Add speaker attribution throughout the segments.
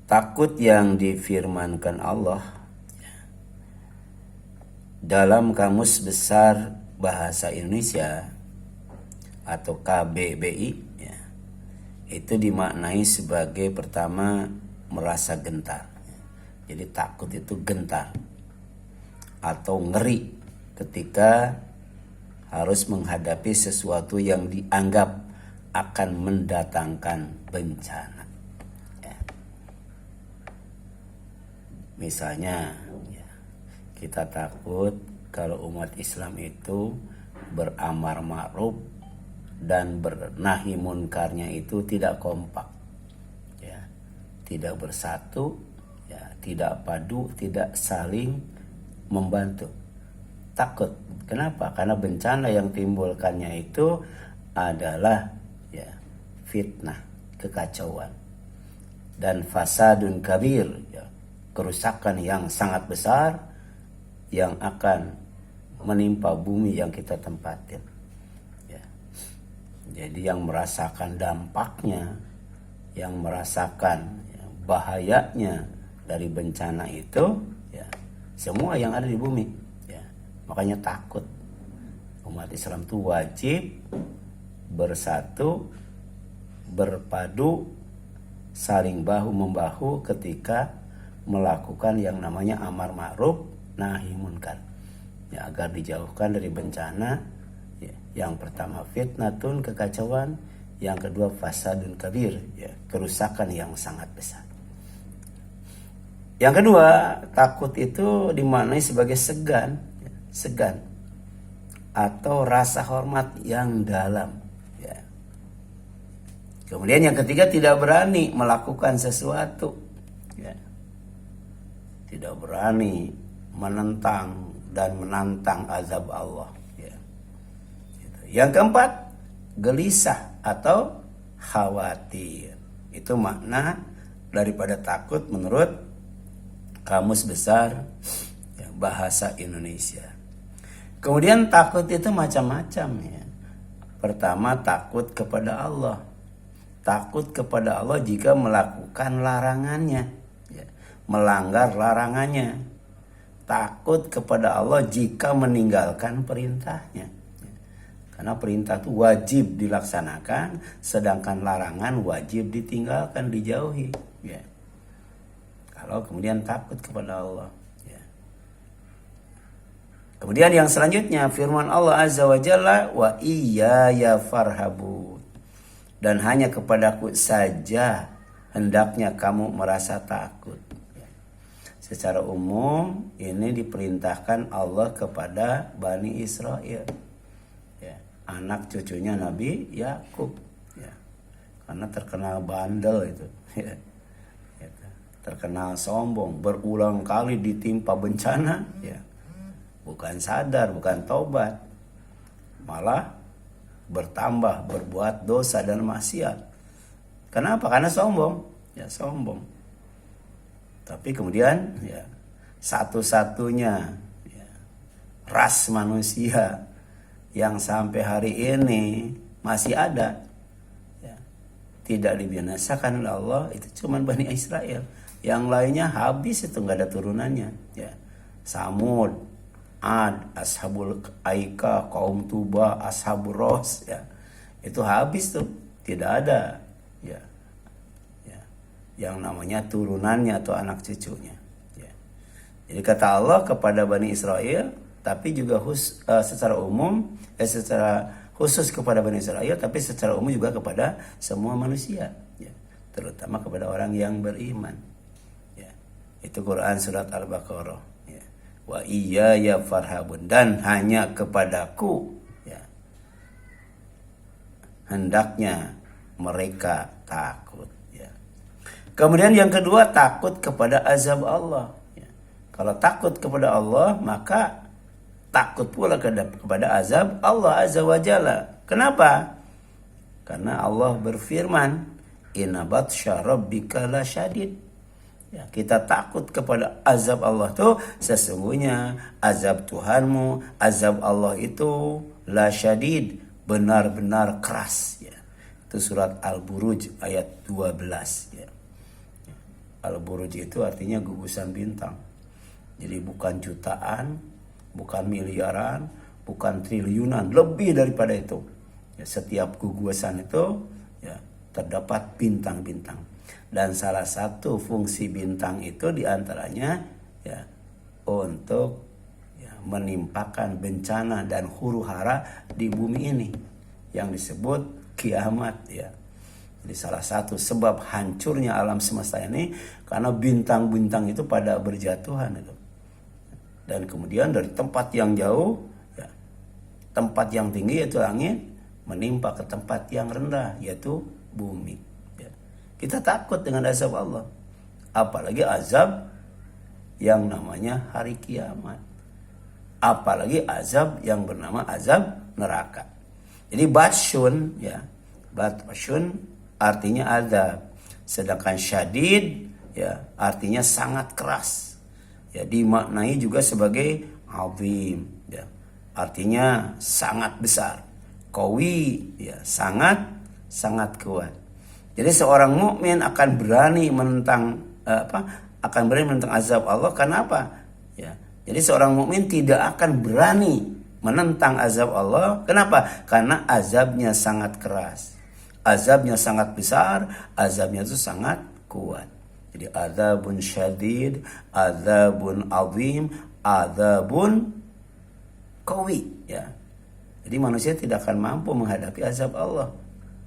Speaker 1: Takut yang difirmankan Allah dalam Kamus Besar Bahasa Indonesia atau KBBI ya, itu dimaknai sebagai pertama merasa gentar. Jadi takut itu gentar atau ngeri ketika harus menghadapi sesuatu yang dianggap akan mendatangkan bencana. Misalnya ya, kita takut kalau umat Islam itu beramar ma'ruf dan bernahi munkarnya itu tidak kompak, ya, tidak bersatu, ya, tidak padu, tidak saling membantu. Takut. Kenapa? Karena bencana yang timbulkannya itu adalah ya, fitnah, kekacauan, dan fasadun kabir, ya, kerusakan yang sangat besar yang akan menimpa bumi yang kita tempatin. Ya. Jadi yang merasakan dampaknya, yang merasakan ya, bahayanya dari bencana itu, ya, semua yang ada di bumi. Ya. Makanya takut. Umat Islam itu wajib bersatu, berpadu, saling bahu membahu ketika melakukan yang namanya amar ma'ruf nahi munkar, ya, agar dijauhkan dari bencana ya. Yang pertama fitnatun, kekacauan, yang kedua fasadun kabir, ya, kerusakan yang sangat besar. Yang kedua, takut itu dimaknai sebagai segan, ya, segan atau rasa hormat yang dalam, ya. Kemudian yang ketiga, tidak berani melakukan sesuatu, ya, tidak berani menentang dan menantang azab Allah. Ya. Yang keempat, gelisah atau khawatir. Itu makna daripada takut menurut Kamus Besar ya, Bahasa Indonesia. Kemudian takut itu macam-macam ya. Pertama, takut kepada Allah. Takut kepada Allah jika melakukan larangannya, melanggar larangannya. Takut kepada Allah jika meninggalkan perintahnya. Karena perintah itu wajib dilaksanakan, sedangkan larangan wajib ditinggalkan, dijauhi. Ya. Kalau kemudian takut kepada Allah. Ya. Kemudian yang selanjutnya firman Allah Azza wa Jalla, wa iyaya farhabun. Dan hanya kepadaku saja hendaknya kamu merasa takut. Secara umum ini diperintahkan Allah kepada Bani Israel, ya, anak cucunya Nabi Yakub, ya, karena terkenal bandel itu, ya, terkenal sombong, berulang kali ditimpa bencana, ya, bukan sadar, bukan tobat, malah bertambah berbuat dosa dan maksiat. Kenapa? Karena sombong, ya, sombong. Tapi kemudian ya, satu-satunya ya, ras manusia yang sampai hari ini masih ada ya, tidak dibinasakan oleh Allah itu cuma Bani Israel. Yang lainnya habis, itu nggak ada turunannya ya. Samud, Ad, Ashabul Aika, kaum Tuba, Ashabul Ros ya, itu habis tuh, tidak ada ya yang namanya turunannya atau anak cucunya. Ya. Jadi kata Allah kepada Bani Israel, tapi juga secara umum, secara khusus kepada Bani Israel, tapi secara umum juga kepada semua manusia, ya. Terutama kepada orang yang beriman. Ya. Itu Quran surat Al-Baqarah. Ya. Wa iyaya farhabun, dan hanya kepadaku, ya, hendaknya mereka takut. Kemudian yang kedua, takut kepada azab Allah. Ya. Kalau takut kepada Allah, maka takut pula kepada azab Allah Azza wa Jalla. Kenapa? Karena Allah berfirman, inna batsya rabbika lasyadid. Ya, kita takut kepada azab Allah tuh, sesungguhnya azab Tuhanmu, azab Allah itu lasyadid, benar-benar keras. Ya. Itu surat Al-Buruj ayat 12. Ya. Al-buruj itu artinya gugusan bintang. Jadi bukan jutaan, bukan miliaran, bukan triliunan, lebih daripada itu. Ya, setiap gugusan itu ya terdapat bintang-bintang. Dan salah satu fungsi bintang itu diantaranya ya untuk ya, menimpakan bencana dan huru-hara di bumi ini yang disebut kiamat ya. Jadi salah satu sebab hancurnya alam semesta ini karena bintang-bintang itu pada berjatuhan itu. Dan kemudian dari tempat yang jauh ya, tempat yang tinggi yaitu langit menimpa ke tempat yang rendah yaitu bumi ya. Kita takut dengan azab Allah, apalagi azab yang namanya hari kiamat, apalagi azab yang bernama azab neraka. Jadi batsyun ya, batsyun artinya azab, sedangkan syadid ya artinya sangat keras. Ya dimaknai juga sebagai azim ya, artinya sangat besar. Qawi ya sangat kuat. Jadi seorang mukmin akan berani menentang akan berani menentang azab Allah. Kenapa? Ya. Jadi seorang mukmin tidak akan berani menentang azab Allah. Kenapa? Karena azabnya sangat keras. Azabnya sangat besar, azabnya itu sangat kuat. Jadi azabun syadid, azabun azim, azabun qawi ya. Jadi manusia tidak akan mampu menghadapi azab Allah.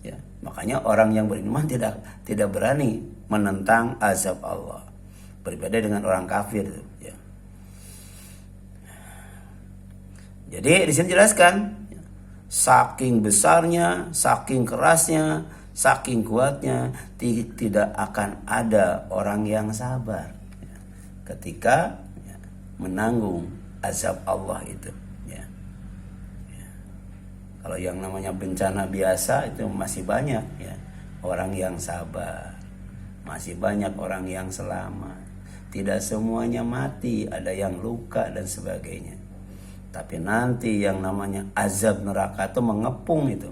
Speaker 1: Ya, makanya orang yang beriman tidak berani menentang azab Allah. Berbeda dengan orang kafir ya. Jadi di sini jelaskan saking besarnya, saking kerasnya, saking kuatnya, tidak akan ada orang yang sabar ketika menanggung azab Allah itu. Ya. Kalau yang namanya bencana biasa itu masih banyak ya orang yang sabar, masih banyak orang yang selamat. Tidak semuanya mati, ada yang luka dan sebagainya. Tapi nanti yang namanya azab neraka itu mengepung itu.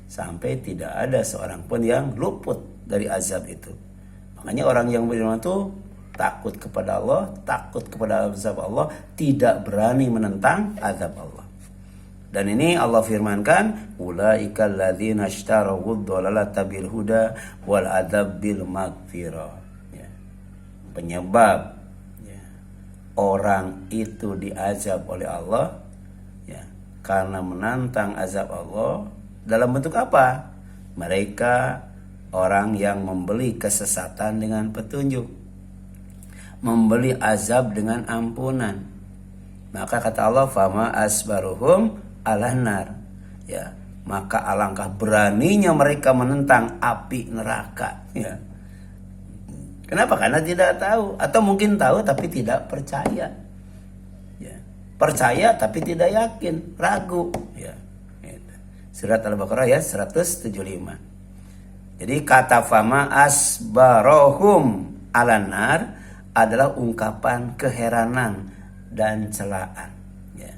Speaker 1: Sampai tidak ada seorang pun yang luput dari azab itu. Makanya orang yang beriman itu takut kepada Allah, takut kepada azab Allah, tidak berani menentang azab Allah. Dan ini Allah firmankan, ulaikal ladzina ishtaraw dhalalata bil huda wal adzab bil maghfirah. Ya. Penyebab orang itu diazab oleh Allah ya, karena menantang azab Allah dalam bentuk apa? Mereka orang yang membeli kesesatan dengan petunjuk, membeli azab dengan ampunan. Maka kata Allah, fama asbaruhum alanar ya, maka alangkah beraninya mereka menentang api neraka ya. Kenapa? Karena tidak tahu, atau mungkin tahu tapi tidak percaya. Ya. Percaya tapi tidak yakin, ragu. Ya. Surat Al-Baqarah ya 175. Jadi kata fama asbarohum alanar adalah ungkapan keheranan dan celaan. Ya.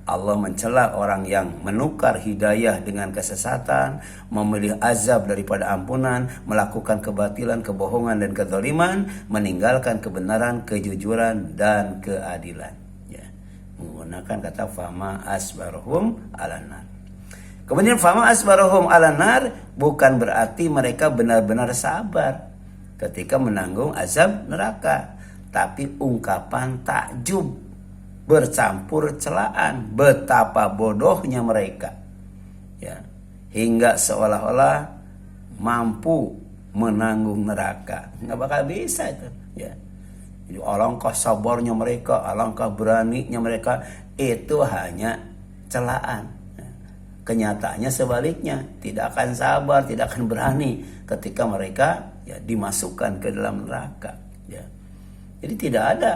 Speaker 1: Allah mencela orang yang menukar hidayah dengan kesesatan, memilih azab daripada ampunan, melakukan kebatilan, kebohongan dan kezaliman, meninggalkan kebenaran, kejujuran dan keadilan. Ya. Menggunakan kata fama asbarhum alanar. Kemudian fama asbarhum alanar bukan berarti mereka benar-benar sabar ketika menanggung azab neraka, tapi ungkapan takjub bercampur celaan betapa bodohnya mereka ya, hingga seolah-olah mampu menanggung neraka. Nggak bakal bisa itu ya. Jadi alangkah sabarnya mereka, alangkah beraninya mereka, itu hanya celaan ya. Kenyataannya sebaliknya, tidak akan sabar, tidak akan berani ketika mereka ya dimasukkan ke dalam neraka ya. Jadi tidak ada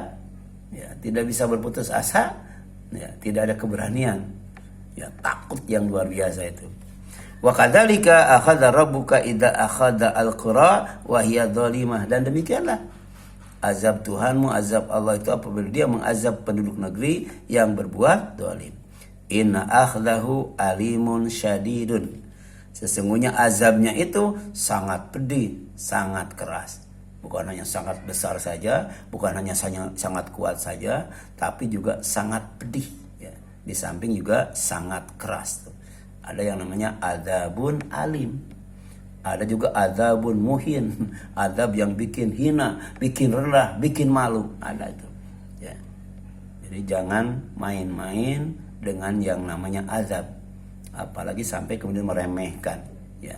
Speaker 1: ya, tidak bisa berputus asa ya, tidak ada keberanian ya, takut yang luar biasa itu. Wa kadzalika akhadha rabbuka idza akhadha al-qura wa hiya dhalimah, dan demikianlah azab Tuhanmu, azab Allah itu apabila dia mengazab penduduk negeri yang berbuat zalim. Inna akhdahu alimun syadidun, sesungguhnya azabnya itu sangat pedih, sangat keras. Bukan hanya sangat besar saja, bukan hanya sangat kuat saja, tapi juga sangat pedih. Ya. Di samping juga sangat keras. Tuh. Ada yang namanya adzabun alim. Ada juga adzabun muhin. Adzab yang bikin hina, bikin rendah, bikin malu. Ada itu. Ya. Jadi jangan main-main dengan yang namanya azab. Apalagi sampai kemudian meremehkan. Ya.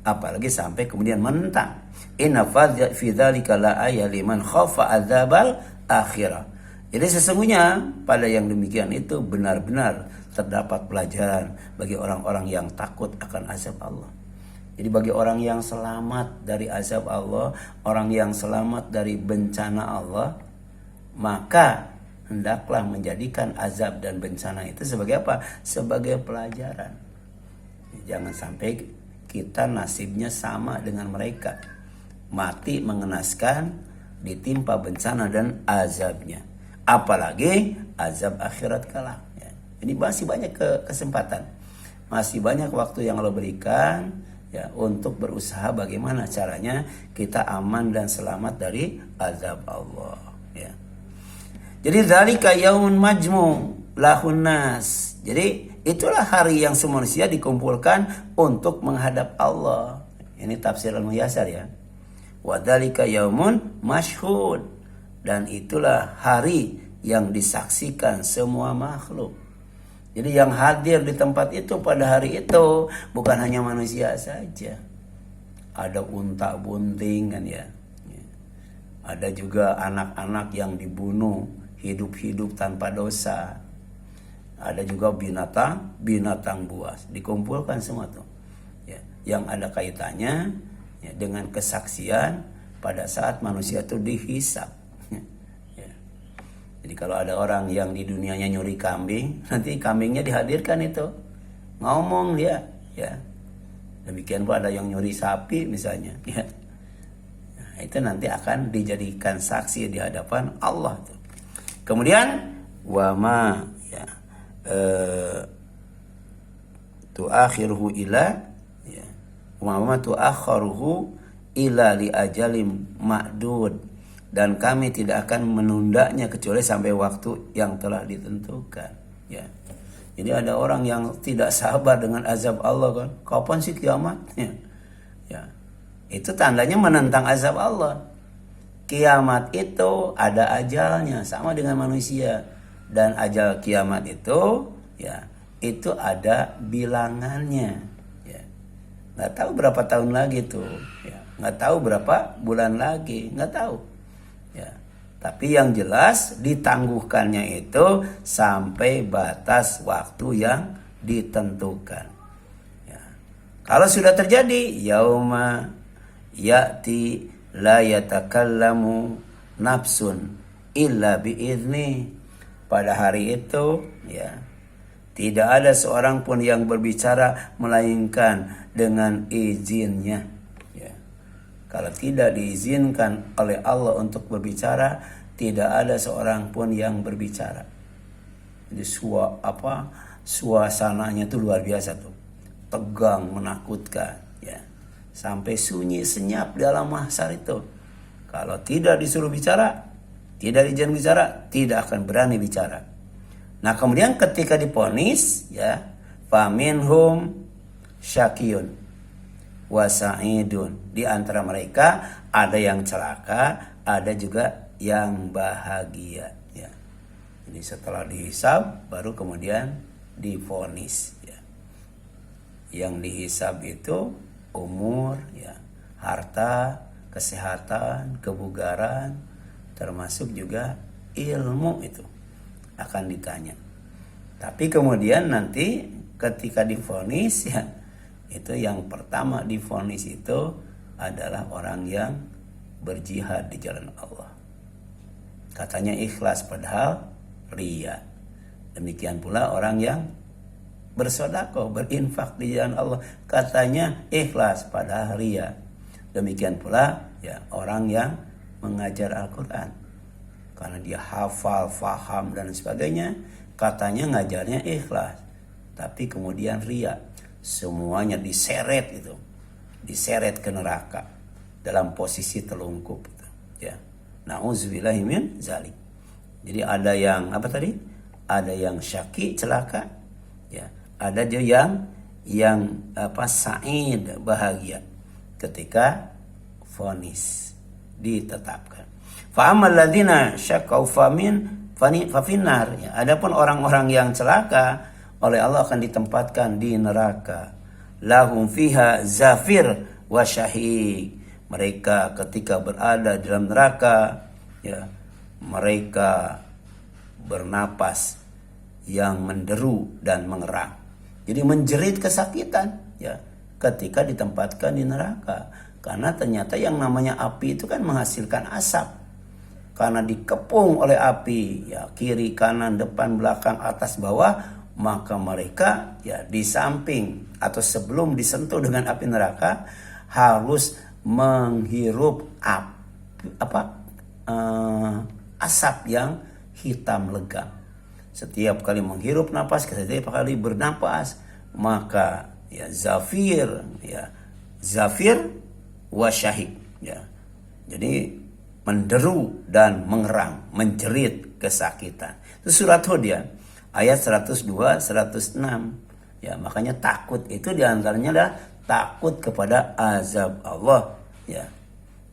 Speaker 1: Apalagi sampai kemudian menentang. Inna fi dzalika la ayat liman khafa adzabal akhirah. Jadi sesungguhnya pada yang demikian itu benar-benar terdapat pelajaran bagi orang-orang yang takut akan azab Allah. Jadi bagi orang yang selamat dari azab Allah, orang yang selamat dari bencana Allah, maka hendaklah menjadikan azab dan bencana itu sebagai apa? Sebagai pelajaran. Jangan sampai kita nasibnya sama dengan mereka, mati mengenaskan, ditimpa bencana dan azabnya, apalagi azab akhirat kelak. Ya. Ini masih banyak kesempatan, masih banyak waktu yang Allah berikan ya untuk berusaha bagaimana caranya kita aman dan selamat dari azab Allah. Ya. Jadi dzalika yaumun majmu lahun nas. Jadi itulah hari yang semua manusia dikumpulkan untuk menghadap Allah. Ini tafsir Al-Muyassar ya. Wa dzalika yaumun masyhud. Dan itulah hari yang disaksikan semua makhluk. Jadi yang hadir di tempat itu pada hari itu bukan hanya manusia saja. Ada unta-bunting kan ya. Ada juga anak-anak yang dibunuh hidup-hidup tanpa dosa. Ada juga binatang buas, dikumpulkan semua tuh, ya, yang ada kaitannya ya, dengan kesaksian pada saat manusia itu dihisab. Ya. Jadi kalau ada orang yang di dunianya nyuri kambing, nanti kambingnya dihadirkan itu, ngomong dia, ya. Demikian pula ada yang nyuri sapi misalnya, ya. Nah, itu nanti akan dijadikan saksi di hadapan Allah tuh. Kemudian wama ya. Tuakhiruhu ila ya wa tuakhiruhu ila li ajalim ma'dud, dan kami tidak akan menundanya kecuali sampai waktu yang telah ditentukan ya. Jadi ada orang yang tidak sabar dengan azab Allah kan, kapan sih kiamat ya. Ya. Itu tandanya menentang azab Allah. Kiamat itu ada ajalnya sama dengan manusia. Dan ajal kiamat itu ya itu ada bilangannya ya. Nggak tahu berapa tahun lagi tuh ya. Nggak tahu berapa bulan lagi, nggak tahu ya. Tapi yang jelas ditangguhkannya itu sampai batas waktu yang ditentukan ya. Kalau sudah terjadi yauma ya'ti la yatakallamu nafsun illa biizni. Pada hari itu ya tidak ada seorang pun yang berbicara melainkan dengan izinnya ya. Kalau tidak diizinkan oleh Allah untuk berbicara, tidak ada seorang pun yang berbicara. Jadi suasananya itu luar biasa tuh, tegang, menakutkan ya, sampai sunyi senyap dalam mahsyar itu. Kalau tidak disuruh bicara, tidak izin bicara, tidak akan berani bicara. Nah kemudian ketika diponis ya, faminhum syakiyun wa sa'idun. Di antara mereka ada yang celaka, ada juga yang bahagia ya. Jadi setelah dihisab baru kemudian divonis ya. Yang dihisab itu umur ya, harta, kesehatan, kebugaran, termasuk juga ilmu itu akan ditanya. Tapi kemudian nanti ketika divonis ya, itu yang pertama divonis itu adalah orang yang berjihad di jalan Allah. Katanya ikhlas padahal riya. Demikian pula orang yang bersedekah, berinfak di jalan Allah, katanya ikhlas padahal riya. Demikian pula ya orang yang mengajar Al-Quran karena dia hafal, faham dan sebagainya, katanya ngajarnya ikhlas, tapi kemudian riya. Semuanya diseret itu, diseret ke neraka dalam posisi telungkup itu. Ya. Nauzubillahi min zalik. Jadi ada yang apa tadi? Ada yang syaqi, celaka. Ya. Ada dia yang sa'id, bahagia ketika vonis ditetapkan. Fa ammal ladzina syaqau fafinnar. Ya. Adapun orang-orang yang celaka oleh Allah akan ditempatkan di neraka. Lahum fiha zafir wa syahik. Mereka ketika berada di dalam neraka, ya, mereka bernapas yang menderu dan mengerang. Jadi menjerit kesakitan, ya, ketika ditempatkan di neraka. Karena ternyata yang namanya api itu kan menghasilkan asap. Karena dikepung oleh api, ya, kiri, kanan, depan, belakang, atas, bawah, maka mereka, ya, di samping atau sebelum disentuh dengan api neraka harus menghirup asap yang hitam legam. Setiap kali menghirup napas, setiap kali bernapas, maka ya zafir wa syahik, ya. Jadi menderu dan mengerang, menjerit kesakitan. Itu surat Hud, ya, ayat 102 106. Ya, makanya takut itu diantaranya adalah takut kepada azab Allah, ya.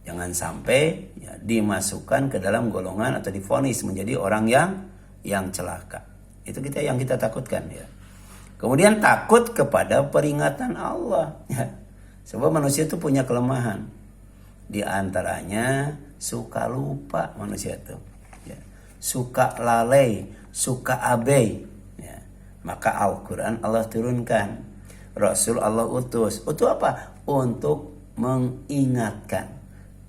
Speaker 1: Jangan sampai, ya, dimasukkan ke dalam golongan atau divonis menjadi orang yang celaka. Itu yang kita takutkan, ya. Kemudian takut kepada peringatan Allah, ya. Sebab manusia itu punya kelemahan. Di antaranya suka lupa manusia itu, ya. Suka lalai, suka abai, ya. Maka Al-Quran Allah turunkan, Rasul Allah utus. Untuk apa? Untuk mengingatkan,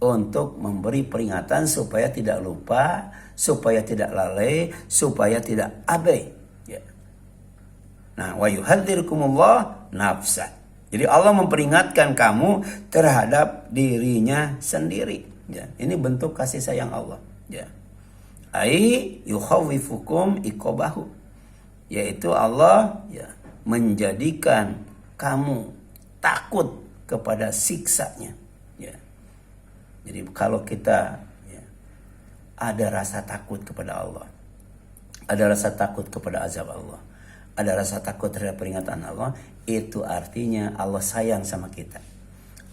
Speaker 1: untuk memberi peringatan supaya tidak lupa, supaya tidak lalai, supaya tidak abai, ya. Nah, wa yuhadzirukumullah nafsa. Jadi Allah memperingatkan kamu terhadap dirinya sendiri, ya. Ini bentuk kasih sayang Allah, ya. Ai yukhawwifukum iqabahu, yaitu Allah, ya, menjadikan kamu takut kepada siksanya, ya. Jadi kalau kita, ya, ada rasa takut kepada Allah, ada rasa takut kepada azab Allah, ada rasa takut terhadap peringatan Allah, itu artinya Allah sayang sama kita.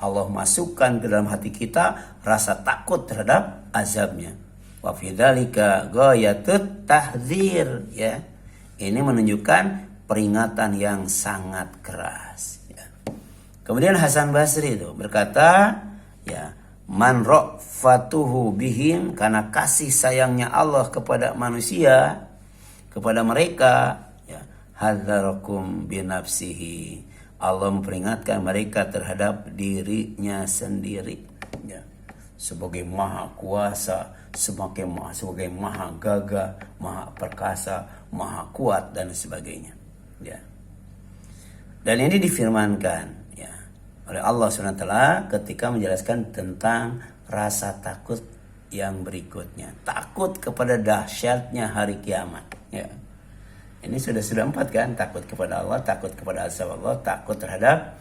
Speaker 1: Allah masukkan ke dalam hati kita rasa takut terhadap azabnya. Wa fi dzalika ghayatut tahdzir, ya. Ini menunjukkan peringatan yang sangat keras, ya. Kemudian Hasan Basri itu berkata, ya, man ra'fatuhu bihim, karena kasih sayangnya Allah kepada manusia, kepada mereka, ya, hadzarakum binafsihi. Allah memperingatkan mereka terhadap dirinya sendiri, ya. Sebagai maha kuasa, sebagai maha gagah, maha perkasa, maha kuat, dan sebagainya, ya. Dan ini difirmankan, ya, oleh Allah SWT ketika menjelaskan tentang rasa takut yang berikutnya. Takut kepada dahsyatnya hari kiamat, ya. Ini sudah 4 kan? Takut kepada Allah, takut kepada azab Allah, takut terhadap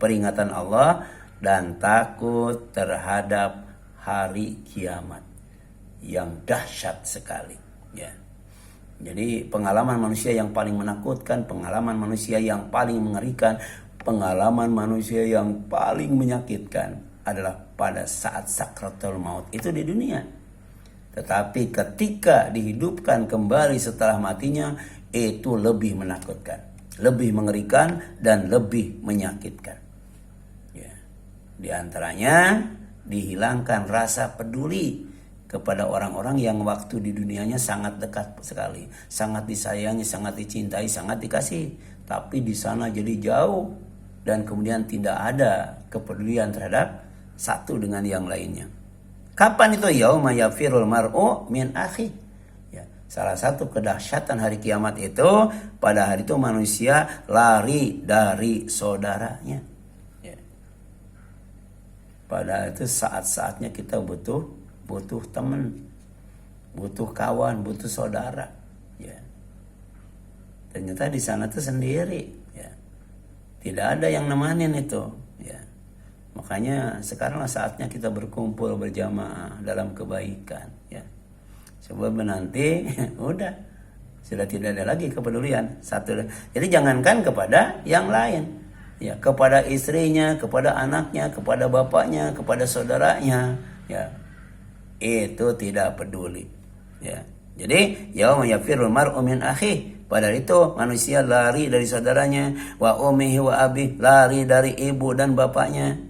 Speaker 1: peringatan Allah, dan takut terhadap hari kiamat yang dahsyat sekali, ya. Jadi pengalaman manusia yang paling menakutkan, pengalaman manusia yang paling mengerikan, pengalaman manusia yang paling menyakitkan adalah pada saat sakratul maut itu di dunia. Tetapi ketika dihidupkan kembali setelah matinya, itu lebih menakutkan, lebih mengerikan, dan lebih menyakitkan, ya. Di antaranya dihilangkan rasa peduli kepada orang-orang yang waktu di dunianya sangat dekat sekali, sangat disayangi, sangat dicintai, sangat dikasih. Tapi di sana jadi jauh, dan kemudian tidak ada kepedulian terhadap satu dengan yang lainnya. Kapan itu? Yauma yafirul mar'u min akhi, ya. Salah satu kedahsyatan hari kiamat itu, pada hari itu manusia lari dari saudaranya, ya. Pada itu saat-saatnya kita butuh teman, butuh kawan, butuh saudara, ya. Ternyata di sana tuh sendiri, ya. Tidak ada yang nemanin itu, ya. Makanya sekaranglah saatnya kita berkumpul berjamaah dalam kebaikan, ya. Sebab nanti udah sudah tidak ada lagi kepedulian satu. Jadi jangankan kepada yang lain, ya, kepada istrinya, kepada anaknya, kepada bapaknya, kepada saudaranya, ya, itu tidak peduli, ya. Jadi yauma yafirul mar'u min akhihi, pada itu manusia lari dari saudaranya, wa ummihi wa abi, lari dari ibu dan bapaknya,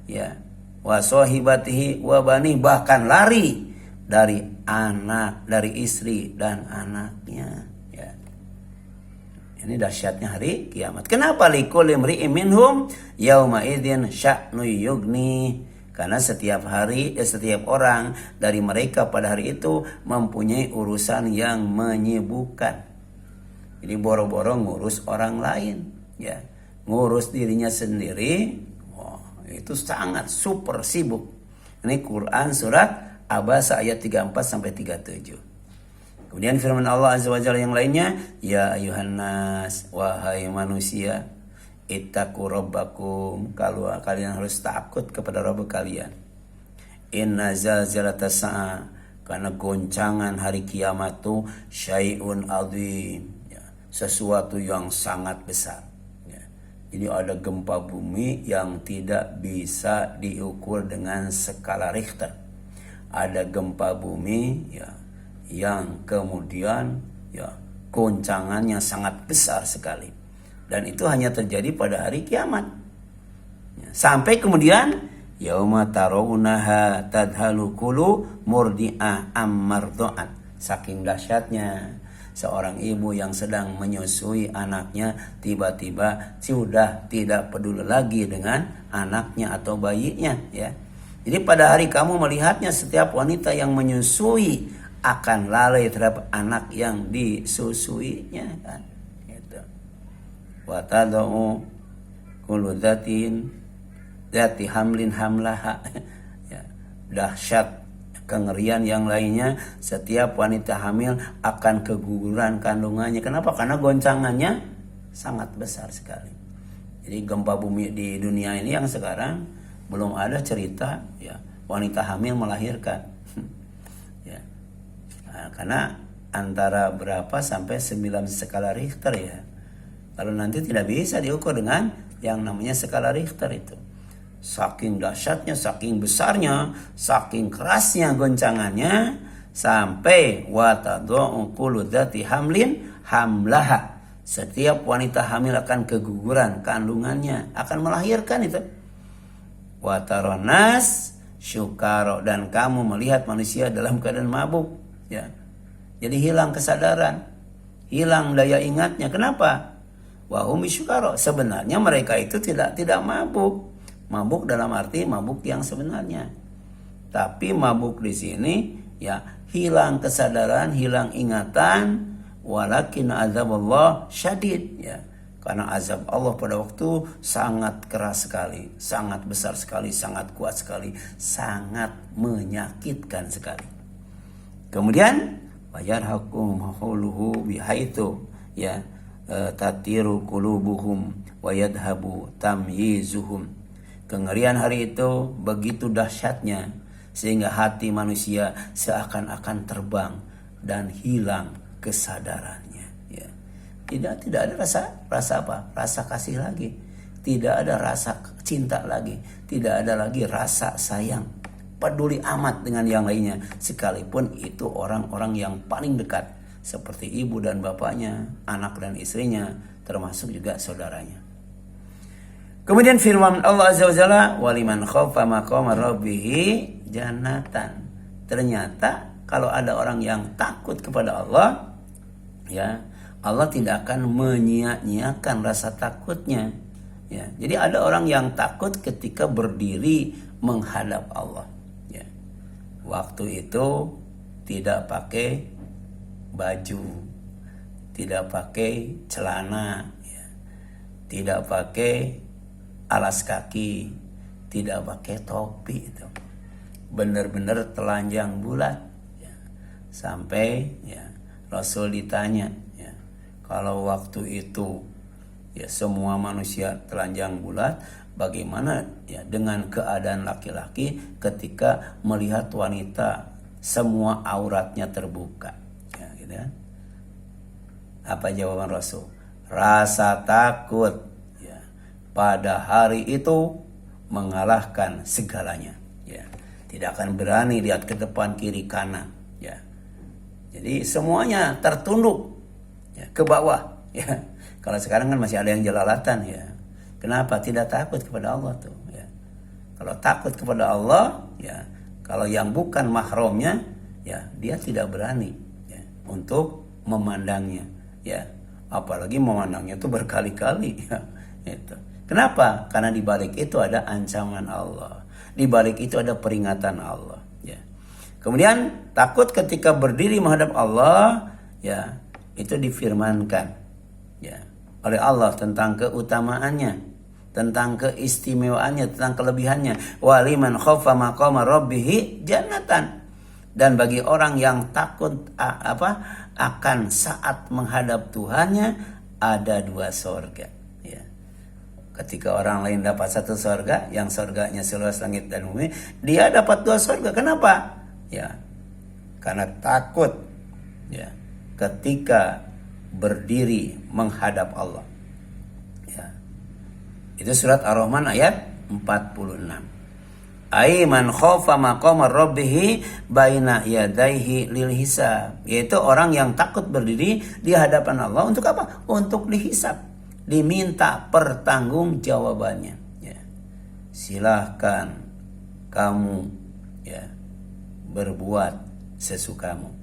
Speaker 1: ya, wa sahibatihi wa bani, bahkan lari dari anak, dari istri dan anaknya, ya. Ini dahsyatnya hari kiamat. Kenapa likulli imri'in minhum yauma idzin sya'nu yughni? Karena setiap hari, setiap orang dari mereka pada hari itu mempunyai urusan yang menyibukkan. Jadi boro-boro ngurus orang lain, ya, ngurus dirinya sendiri, itu sangat super sibuk. Ini Quran surat Abasa ayat 34 sampai 37. Kemudian firman Allah Azza wa Jalla yang lainnya, ya ayuhan nas, wahai manusia, ittaqu rabbakum, kalau kalian harus takut kepada Rabb kalian. Inna zalzalatas sa'a, karena goncangan hari kiamat itu syai'un adzim, ya, sesuatu yang sangat besar, ya. Jadi ada gempa bumi yang tidak bisa diukur dengan skala Richter. Ada gempa bumi, ya, yang kemudian, ya, goncangannya sangat besar sekali, dan itu hanya terjadi pada hari kiamat, ya. Sampai kemudian yauma tarawunaha tadhalu kullu murdi'ah ammarda'at, saking dahsyatnya seorang ibu yang sedang menyusui anaknya tiba-tiba sudah tidak peduli lagi dengan anaknya atau bayinya, ya. Jadi pada hari kamu melihatnya, setiap wanita yang menyusui akan lalai terhadap anak yang disusuinya, kan. Gitu. Wa tad'u kullu dzati hamlin hamlaha. Ya, dahsyat kengerian yang lainnya, setiap wanita hamil akan keguguran kandungannya. Kenapa? Karena goncangannya sangat besar sekali. Jadi gempa bumi di dunia ini yang sekarang belum ada cerita, ya, wanita hamil melahirkan. Ya. Nah, karena antara berapa sampai 9 skala Richter, ya. Kalau nanti tidak bisa diukur dengan yang namanya skala Richter itu. Saking dahsyatnya, saking besarnya, saking kerasnya goncangannya, sampai wa tad'u kullu dzati hamlin hamlaha. Setiap wanita hamil akan keguguran kandungannya, akan melahirkan itu. Wa taronas syukaro, dan kamu melihat manusia dalam keadaan mabuk, ya. Jadi hilang kesadaran, hilang daya ingatnya. Kenapa? Wa hum syukaro, sebenarnya mereka itu tidak mabuk. Mabuk dalam arti mabuk yang sebenarnya. Tapi mabuk di sini, ya, hilang kesadaran, hilang ingatan, walakin azaballah syadid, ya. Karena azab Allah pada waktu sangat keras sekali, sangat besar sekali, sangat kuat sekali, sangat menyakitkan sekali. Kemudian wayarhakum huluhu bihaitu, ya, tatiru qulubuhum wa yadhabu tamyizuhum. Kengerian hari itu begitu dahsyatnya sehingga hati manusia seakan-akan terbang dan hilang kesadarannya. Tidak ada rasa apa? Rasa kasih lagi. Tidak ada rasa cinta lagi. Tidak ada lagi rasa sayang. Peduli amat dengan yang lainnya. Sekalipun itu orang-orang yang paling dekat. Seperti ibu dan bapaknya, anak dan istrinya, termasuk juga saudaranya. Kemudian firman Allah Azza wa Jalla, waliman khaufa maqama rabbih jannatan. Ternyata kalau ada orang yang takut kepada Allah, ya, Allah tidak akan menyia-nyiakan rasa takutnya, ya. Jadi ada orang yang takut ketika berdiri menghadap Allah, ya. Waktu itu tidak pakai baju, tidak pakai celana, ya. Tidak pakai alas kaki, tidak pakai topi, itu benar-benar telanjang bulat, ya. Sampai, ya, Rasul ditanya, kalau waktu itu, ya, semua manusia telanjang bulat, bagaimana ya dengan keadaan laki-laki ketika melihat wanita semua auratnya terbuka. Ya, gitu kan? Apa jawaban Rasul? Rasa takut ya, pada hari itu mengalahkan segalanya. Ya, tidak akan berani lihat ke depan kiri kanan. Ya, jadi semuanya tertunduk ya, ke bawah. Ya, kalau sekarang kan masih ada yang jelalatan ya. Kenapa? Tidak takut kepada Allah tuh. Ya. Kalau takut kepada Allah, ya, kalau yang bukan mahramnya, ya dia tidak berani ya, untuk memandangnya. Ya, apalagi memandangnya itu berkali-kali. Ya, itu. Kenapa? Karena di balik itu ada ancaman Allah. Di balik itu ada peringatan Allah. Ya. Kemudian takut ketika berdiri menghadap Allah, ya itu difirmankan, ya oleh Allah tentang keutamaannya, tentang keistimewaannya, tentang kelebihannya. Waliman khaufa maqama rabbih jannatan. Dan bagi orang yang takut akan saat menghadap Tuhannya ada 2 sorga. Ya. Ketika orang lain dapat 1 sorga, yang sorganya seluas langit dan bumi, dia dapat 2 sorga. Kenapa? Ya, karena takut. Ya, ketika berdiri menghadap Allah. Ya. Itu surat Ar-Rahman ayat 46. Aiman khaufa maqama rabbih baina yadayhi lil hisab, yaitu orang yang takut berdiri di hadapan Allah untuk apa? Untuk dihisab, diminta pertanggungjawabannya. Ya. Silahkan kamu ya berbuat sesukamu,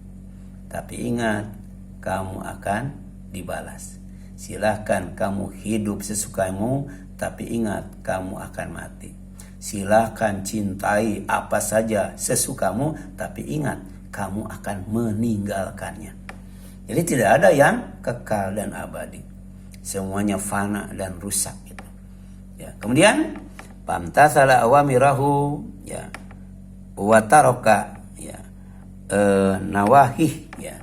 Speaker 1: tapi ingat kamu akan dibalas. Silahkan kamu hidup sesukamu, tapi ingat kamu akan mati. Silahkan cintai apa saja sesukamu, tapi ingat kamu akan meninggalkannya. Jadi tidak ada yang kekal dan abadi. Semuanya fana dan rusak gitu. Ya, kemudian pamtasala awamirahu ya wa taraka ya nawahih ya.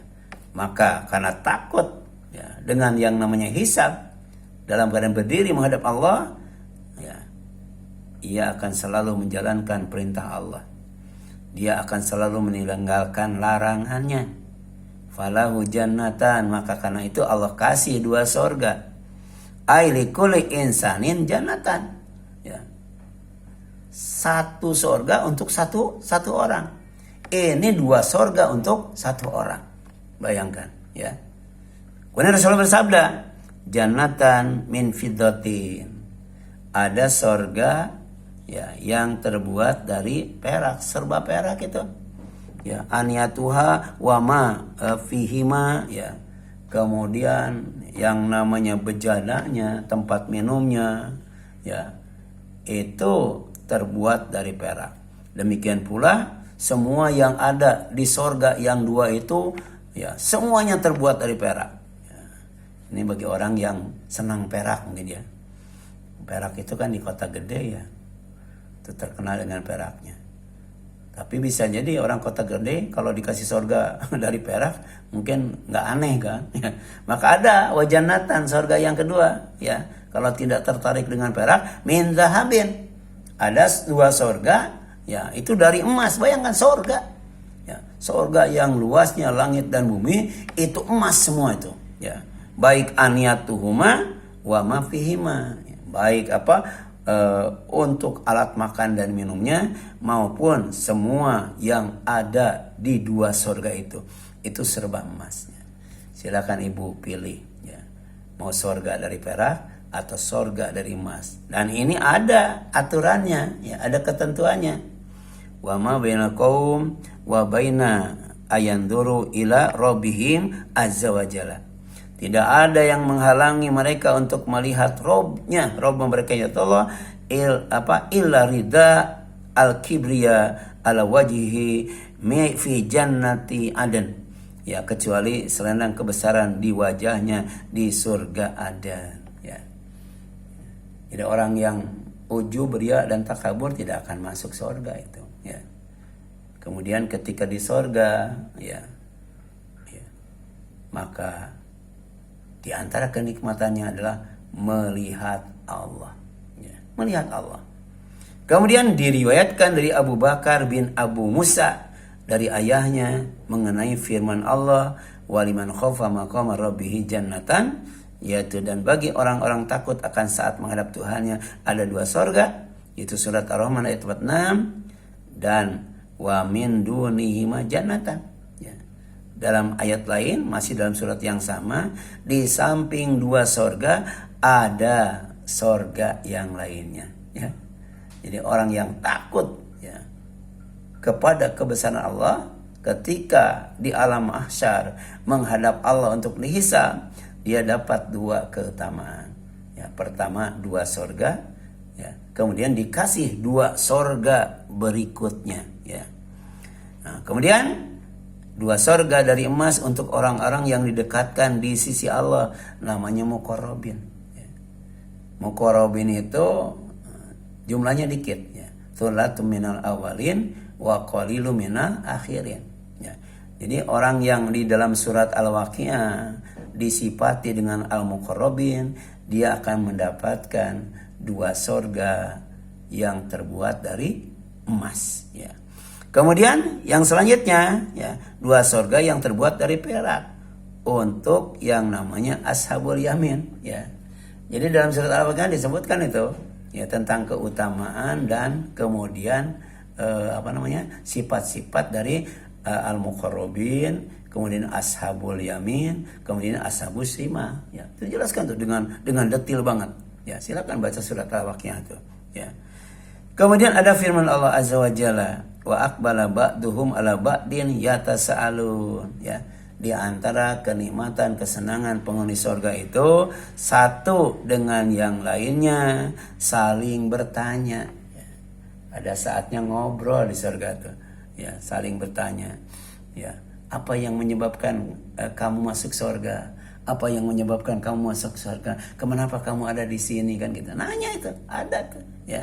Speaker 1: Maka karena takut ya dengan yang namanya hisab dalam keadaan berdiri menghadap Allah, ya ia akan selalu menjalankan perintah Allah. Dia akan selalu meninggalkan larangannya. Falahu jannatan, maka karena itu Allah kasih 2 sorga. Aili kulli insanin jannatan. Ya. 1 sorga untuk satu orang. Ini 2 sorga untuk 1 orang. Bayangkan, ya. Kemudian Rasulullah bersabda, jannatan min fiddatin. Ada sorga ya yang terbuat dari perak, serba perak itu. Ya, aniyatuha wa ma fihima ya. Kemudian yang namanya bejananya, tempat minumnya ya, itu terbuat dari perak. Demikian pula semua yang ada di sorga yang 2 itu ya, semuanya terbuat dari perak. Ya. Ini bagi orang yang senang perak mungkin ya. Perak itu kan di kota gede ya, itu terkenal dengan peraknya. Tapi bisa jadi orang kota gede kalau dikasih sorga dari perak mungkin nggak aneh kan. Ya. Maka ada wajanatan sorga yang kedua ya. Kalau tidak tertarik dengan perak, min zahabin. Ada 2 sorga ya, itu dari emas. Bayangkan sorga. Ya, sorga yang luasnya langit dan bumi itu emas semua itu. Ya, baik aniyatuhuma wa ma fihima. Baik untuk alat makan dan minumnya maupun semua yang ada di 2 sorga itu serba emasnya. Silakan ibu pilih ya, mau sorga dari perak atau sorga dari emas. Dan ini ada aturannya ya, ada ketentuannya. Wa ma bainal qaum wa baina ayanduru ila rabbihim azza wa jalla. Tidak ada yang menghalangi mereka untuk melihat Robnya, Rob mereka ya Allah, illa ridha al-kibriya ala wajhihi fi jannati aden. Ya, kecuali selendang kebesaran di wajahnya di surga Aden. Ya. Jadi orang yang ujub, riya dan takabur tidak akan masuk surga itu. Ya. Kemudian ketika di surga, ya, maka di antara kenikmatannya adalah melihat Allah. Ya, melihat Allah. Kemudian diriwayatkan dari Abu Bakar bin Abu Musa dari ayahnya mengenai firman Allah, waliman khofa maqama rabbih jannatan, yaitu dan bagi orang-orang takut akan saat menghadap Tuhannya ada 2 sorga, yaitu surat Ar-Rahman ayat 46, dan wa min dunihima jannatan. Ya. Dalam ayat lain masih dalam surat yang sama, di samping 2 sorga ada sorga yang lainnya. Ya. Jadi orang yang takut ya kepada kebesaran Allah ketika di alam mahsyar menghadap Allah untuk dihisab, dia dapat 2 keutamaan. Ya, pertama 2 sorga, ya, kemudian dikasih 2 sorga berikutnya. Ya. Nah, kemudian 2 sorga dari emas untuk orang-orang yang didekatkan di sisi Allah, namanya muqarrabin. Ya. Muqarrabin itu jumlahnya dikit. Ya. Thulatum minal awalin wa qalilum minal akhirin. Ya. Jadi orang yang di dalam surat Al-Waqiah disifati dengan al-muqarrabin, dia akan mendapatkan 2 sorga yang terbuat dari emas. Ya. Kemudian yang selanjutnya, ya, 2 sorga yang terbuat dari perak untuk yang namanya ashabul yamin. Ya. Jadi dalam surat Al-Waqiah disebutkan itu, ya, tentang keutamaan dan kemudian sifat-sifat dari al-muqarrabin, kemudian ashabul yamin, kemudian ashabus shima. Ya, itu jelaskan tuh dengan detail banget. Ya, silakan baca surat Al-Waqiah itu. Ya. Kemudian ada firman Allah Azza wa Jalla, wa aqbala ba'duhum ala ba'din yatasaalun. Ya, di antara kenikmatan kesenangan penghuni surga itu satu dengan yang lainnya saling bertanya. Ya. Ada saatnya ngobrol di surga tuh. Ya, saling bertanya. Ya. Apa yang menyebabkan kamu masuk surga? Apa yang menyebabkan kamu masuk surga? Kenapa kamu ada di sini kan gitu. Nanya itu, ada tuh, ya.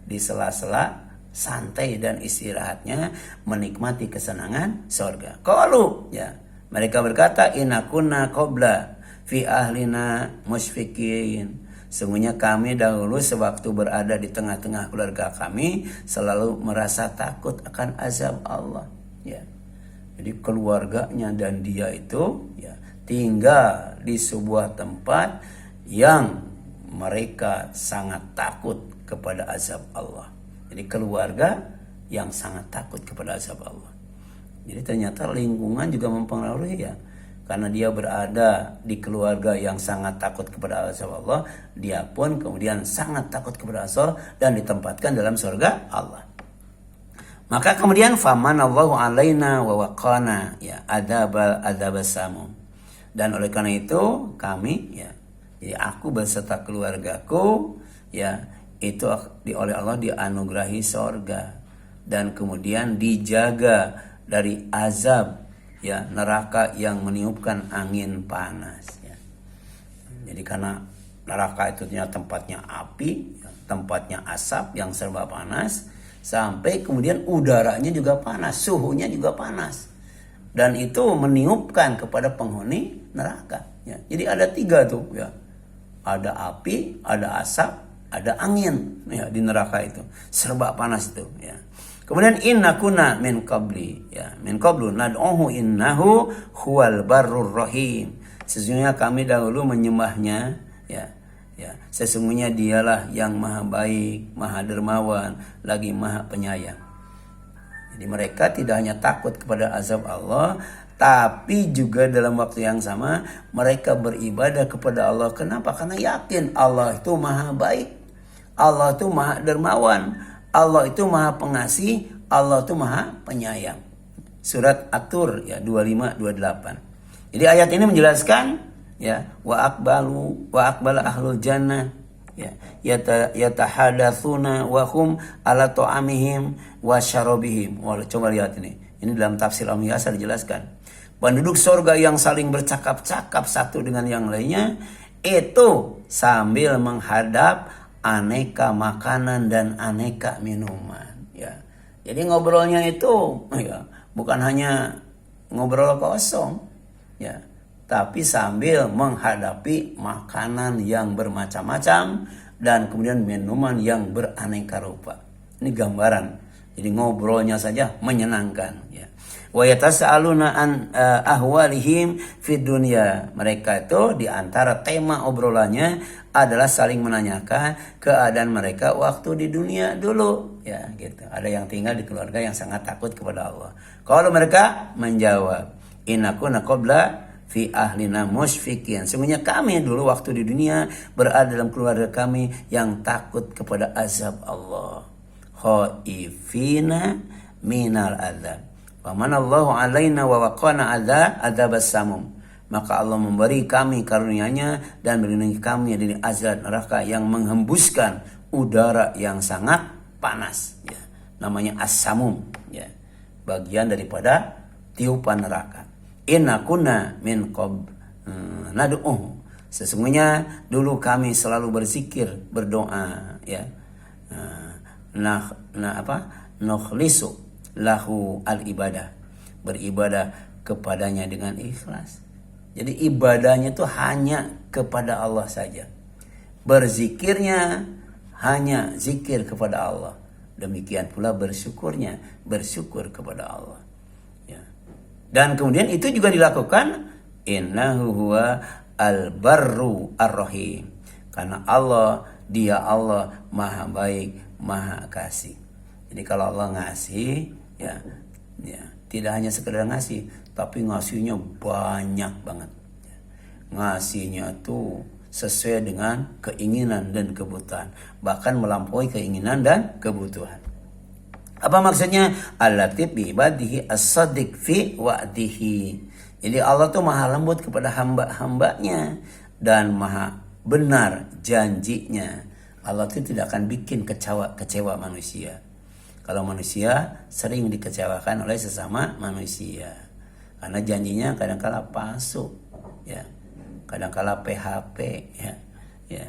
Speaker 1: Di sela-sela santai dan istirahatnya menikmati kesenangan surga. Qalu, ya. Mereka berkata, inna kunna qabla fi ahlina musyfiqin. Sungguhnya kami dahulu sewaktu berada di tengah-tengah keluarga kami selalu merasa takut akan azab Allah. Ya. Jadi keluarganya dan dia itu, ya, tinggal di sebuah tempat yang mereka sangat takut kepada azab Allah. Jadi keluarga yang sangat takut kepada azab Allah. Jadi ternyata lingkungan juga mempengaruhi, ya. Karena dia berada di keluarga yang sangat takut kepada azab Allah, dia pun kemudian sangat takut kepada azab dan ditempatkan dalam surga Allah. Maka kemudian famanallahu alaina wa waqana, ya, adzabas samum. Dan oleh karena itu kami, ya, jadi aku beserta keluargaku, ya, itu oleh Allah dianugerahi surga dan kemudian dijaga dari azab, ya, neraka yang meniupkan angin panas, ya. Jadi karena neraka itu tempatnya api, tempatnya asap yang serba panas, sampai kemudian udaranya juga panas, suhunya juga panas, dan itu meniupkan kepada penghuni neraka, ya. Jadi ada 3 tuh, ya. Ada api, ada asap, ada angin, ya, di neraka itu serba panas itu, ya. Kemudian inna kunna min qabli, ya, min qablu nad'uhu innahu huwal barrur rahim. Sesungguhnya kami dahulu menyembahnya, ya, ya, sesungguhnya dialah yang maha baik, maha dermawan, lagi maha penyayang. Jadi mereka tidak hanya takut kepada azab Allah, tapi juga dalam waktu yang sama mereka beribadah kepada Allah. Kenapa? Karena yakin Allah itu maha baik, Allah itu maha dermawan, Allah itu maha pengasih, Allah itu maha penyayang. Surat At-Tur, ya, 25-28. Jadi ayat ini menjelaskan, ya, wa aqbala ahlul jannah, ya, yatahadatsuna wa hum ala ta'amihim wa syarabihim. Coba lihat ini. Ini dalam tafsir Al-Muyassar dijelaskan. Penduduk surga yang saling bercakap-cakap satu dengan yang lainnya itu sambil menghadap aneka makanan dan aneka minuman, ya. Jadi ngobrolnya itu, ya, bukan hanya ngobrol kosong, ya, tapi sambil menghadapi makanan yang bermacam-macam dan kemudian minuman yang beraneka rupa. Ini gambaran. Jadi ngobrolnya saja menyenangkan. Ya. Wa yatasaaluna an ahwalihim fid dunya. Mereka itu di antara tema obrolannya adalah saling menanyakan keadaan mereka waktu di dunia dulu. Ya, gitu. Ada yang tinggal di keluarga yang sangat takut kepada Allah. Kalau mereka menjawab, "Innakuna qabla fi ahlina musyfikin." Sungguhnya kami dulu waktu di dunia berada dalam keluarga kami yang takut kepada azab Allah. Khaifina minal adzab. Wa manallahu alaina wa waqana adzabas samum. Maka Allah memberi kami karunia-Nya dan melindungi kami dari azab neraka yang menghembuskan udara yang sangat panas. Ya. Namanya as-samum. Ya. Bagian daripada tiupan neraka. Inna kunna min nad'uh. Sesungguhnya dulu kami selalu berzikir, berdoa, ya. Nukhlisu lahu al-ibadah. Beribadah kepadanya dengan ikhlas. Jadi ibadahnya itu hanya kepada Allah saja. Berzikirnya hanya zikir kepada Allah. Demikian pula bersyukurnya, bersyukur kepada Allah. Ya. Dan kemudian itu juga dilakukan innahu huwa al-barru ar-rahim. Karena Allah, Dia Allah Maha Baik, Maha Kasih. Jadi kalau Allah ngasih, ya, tidak hanya sekedar ngasih, tapi ngasihnya banyak banget. Ngasihnya tuh sesuai dengan keinginan dan kebutuhan, bahkan melampaui keinginan dan kebutuhan. Apa maksudnya? Al-latif bi ibadihi as-sadiq fi wa'dihi. Jadi Allah tuh maha lembut kepada hamba-hambanya dan maha benar janjinya. Allah tuh tidak akan bikin kecewa manusia. Kalau manusia sering dikecewakan oleh sesama manusia. Karena janjinya kadang-kala palsu, ya. Kadang-kala PHP, ya. Ya.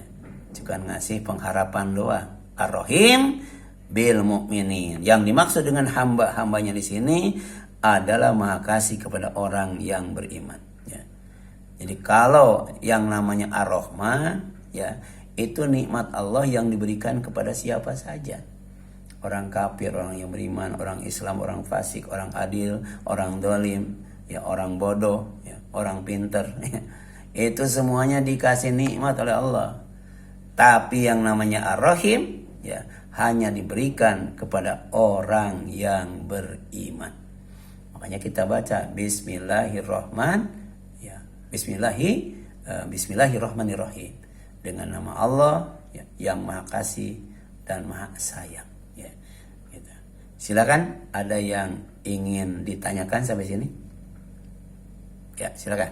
Speaker 1: Juga ngasih pengharapan doang. Ar-Rahim bil mukminin. Yang dimaksud dengan hamba-hambanya di sini adalah maha kasih kepada orang yang beriman, ya. Jadi kalau yang namanya Ar-Rahman, ya, itu nikmat Allah yang diberikan kepada siapa saja. Orang kafir, orang yang beriman, orang Islam, orang fasik, orang adil, orang dolim, ya, orang bodoh, ya, orang pinter. Ya. Itu semuanya dikasih nikmat oleh Allah. Tapi yang namanya Ar-Rahim, ya, hanya diberikan kepada orang yang beriman. Makanya kita baca Bismillahirrahmanirrahim. Dengan nama Allah, ya, yang Maha Kasih dan Maha Sayang. Ya, gitu. Silakan, ada yang ingin ditanyakan sampai sini? Ya, silakan.